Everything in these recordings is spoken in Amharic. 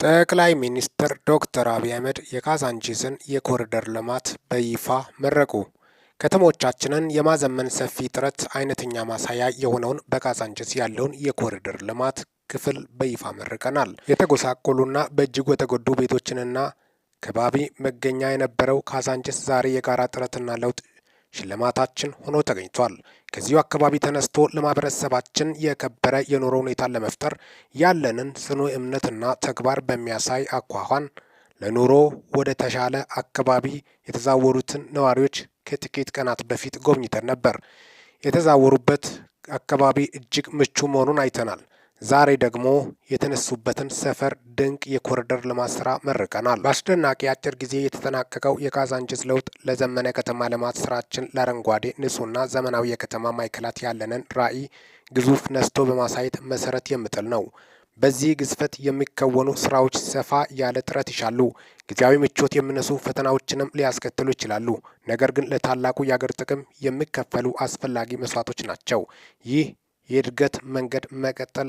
ጠቅላይ ሚኒስትር ዶክተር አብይ አህመድ የካዛንቺስን የኮሪደር ልማት በይፋ መረቁ። ከተሞቻችንን የማዘመን ሰፊ ጥረት አይነተኛ ማሳያ የሆነውን በካዛንቺስ ያለውን የኮሪደር ልማት ክፍል በይፋ መርቀናል። የተጎሳቆሉና በእጅጉ የተጎዱ ቤቶችንና ከባቢ መገኛ የነበረው ካዛንቺስ ዛሬ የጋራ ጥረትና ለውጥ ሽልማታችን ሆኖ ተገኝቷል። ከዚሁ አካባቢ ተነስቶ ለማህበረሰባችን የከበረ የኑሮ ሁኔታን ለመፍጠር ያለንን ጽኑ እምነትና ተግባር በሚያሳይ አኳኋን ለኑሮ ወደ ተሻለ አካባቢ የተዛወሩትን ነዋሪዎች ከጥቂት ቀናት በፊት ጎብኝተን ነበር። የተዛወሩበት አካባቢ እጅግ ምቹ መሆኑን አይተናል። ዛሬ ደግሞ የተነሱበትን ሰፈር ድንቅ የኮሪደር ልማት ስራ መርቀናል። በአስደናቂ አጭር ጊዜ የተጠናቀቀው የካዛንቺስ ለውጥ ለዘመነ ከተማ ልማት ስራችን ለአረንጓዴ ንጹህና ዘመናዊ የከተማ ማዕከላት ያለንን ራዕይ ግዙፍ ነስቶ በማሳየት መሰረት የሚጥል ነው። በዚህ ግዝፈት የሚከወኑ ስራዎች ሰፋ ያለ ጥረት ይሻሉ። ጊዜያዊ ምቾት የሚነሱ ፈተናዎችንም ሊያስከትሉ ይችላሉ። ነገር ግን ለታላቁ የአገር ጥቅም የሚከፈሉ አስፈላጊ መስዋዕቶች ናቸው። ይህ የእድገት መንገድ መቀጠል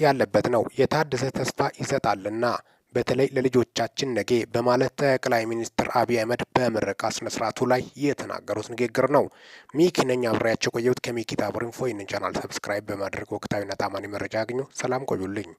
ያለበት ነው። የታደሰ ተስፋ ይሰጣልና በተለይ ለልጆቻችን ነገ በማለት ጠቅላይ ሚኒስትር አብይ አህመድ በምረቃ ስነ ስርዓቱ ላይ የተናገሩት ንግግር ነው። ሚኪ ነኝ አብሬያቸው ቆየሁት። ከሚኪ ታቦር ኢንፎ። ይህንን ቻናል ሰብስክራይብ በማድረግ ወቅታዊና ታማኒ መረጃ ያግኙ። ሰላም ቆዩልኝ።